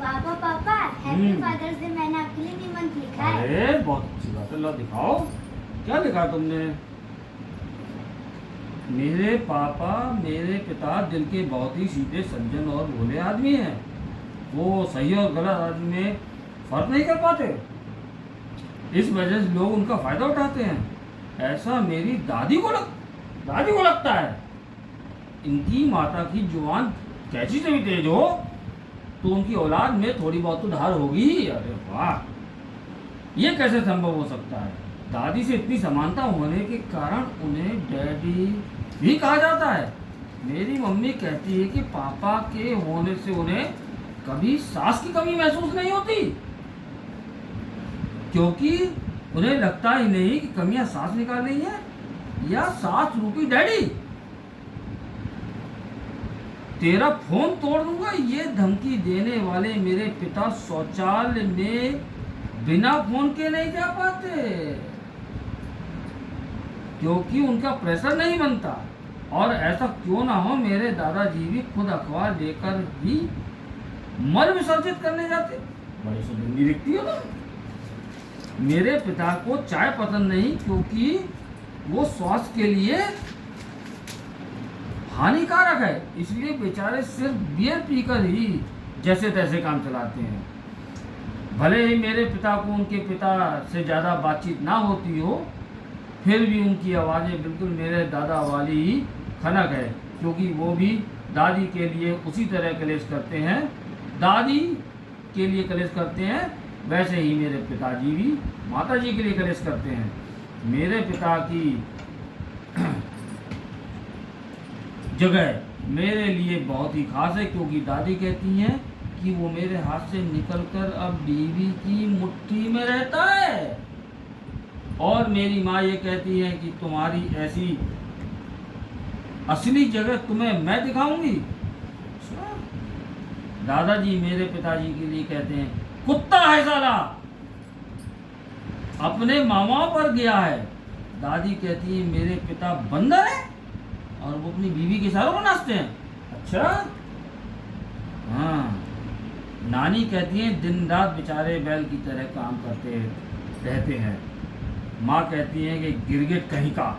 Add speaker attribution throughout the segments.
Speaker 1: पापा पापा happy father's day मैंने आपके लिए निबंध लिखा है।
Speaker 2: अरे बहुत अच्छी बात है, लो दिखाओ क्या लिखा तुमने। मेरे पापा मेरे पिता दिल के बहुत ही सीधे सज्जन और भोले आदमी हैं। वो सही और गलत आदमी में फर्क नहीं कर पाते, इस वजह से लोग उनका फायदा उठाते हैं। ऐसा मेरी दादी को लगता है। इनकी माता की जुबान कैसी से भी तेज हो तो उनकी औलाद में थोड़ी बहुत तो धार होगी। अरे वाह, ये कैसे संभव हो सकता है। दादी से इतनी समानता होने के कारण उन्हें डैडी भी कहा जाता है। मेरी मम्मी कहती है कि पापा के होने से उन्हें कभी सास की कमी महसूस नहीं होती, क्योंकि उन्हें लगता ही नहीं कि कमियां सास निकाल रही है या सास रूपी डैडी। तेरा फोन तोड़ दूंगा, ये धमकी देने वाले मेरे पिता शौचालय में बिना फोन के नहीं जा पाते, क्योंकि उनका प्रेशर नहीं बनता। और ऐसा क्यों ना हो, मेरे दादाजी भी खुद अखबार लेकर ही मल विसर्जित करने जाते। बड़ी सुंदर दिखती हो तुम। मेरे पिता को चाय पसंद नहीं, क्योंकि वो स्वास्थ्य के लिए हानिकारक है, इसलिए बेचारे सिर्फ बियर पीकर ही जैसे तैसे काम चलाते हैं। भले ही मेरे पिता को उनके पिता से ज़्यादा बातचीत ना होती हो, फिर भी उनकी आवाज़ें बिल्कुल मेरे दादा वाली ही खनक है, क्योंकि वो भी दादी के लिए उसी तरह कलेश करते हैं। दादी के लिए कलेश करते हैं, वैसे ही मेरे पिताजी भी माता जी के लिए कलेश करते हैं। मेरे पिता की जगह मेरे लिए बहुत ही खास है, क्योंकि दादी कहती हैं कि वो मेरे हाथ से निकलकर अब बीवी की मुट्ठी में रहता है। और मेरी माँ ये कहती है कि तुम्हारी ऐसी असली जगह तुम्हें मैं दिखाऊंगी। दादाजी मेरे पिताजी के लिए कहते हैं कुत्ता है साला, अपने मामा पर गया है। दादी कहती है मेरे पिता बंदर है और वो अपनी बीवी के इशारों को नाचते हैं। अच्छा हाँ। नानी कहती है दिन रात बेचारे बैल की तरह काम करते रहते हैं। माँ कहती है कि गिरगिट कहीं का,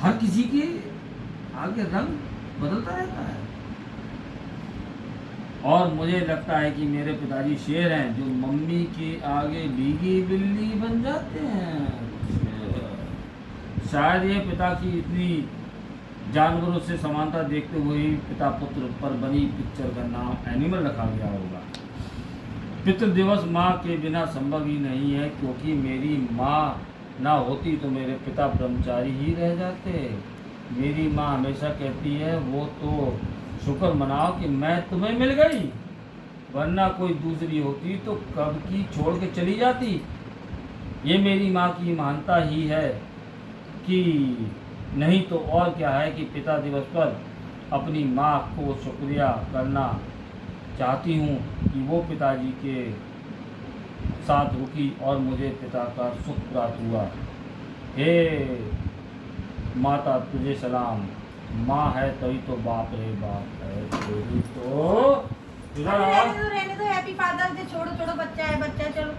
Speaker 2: हर किसी के आगे रंग बदलता रहता है। और मुझे लगता है कि मेरे पिताजी शेर हैं जो मम्मी के आगे भीगी बिल्ली बन जाते हैं। शायद ये पिता की इतनी जानवरों से समानता देखते हुए ही पिता पुत्र पर बनी पिक्चर का नाम एनिमल रखा गया होगा। पितृ दिवस माँ के बिना संभव ही नहीं है, क्योंकि मेरी माँ ना होती तो मेरे पिता ब्रह्मचारी ही रह जाते। मेरी माँ हमेशा कहती है वो तो शुक्र मनाओ कि मैं तुम्हें मिल गई, वरना कोई दूसरी होती तो कब की छोड़ के चली जाती। ये मेरी माँ की महानता ही है कि नहीं तो और क्या है कि पिता दिवस पर अपनी माँ को शुक्रिया करना चाहती हूँ कि वो पिताजी के साथ रुकी और मुझे पिता का सुख प्राप्त हुआ। हे माता तुझे सलाम, माँ है तभी तो बाप रे बाप है तेरी तो।
Speaker 1: रहने दो हैप्पी फादर्स डे, छोड़ो बच्चा है चलो।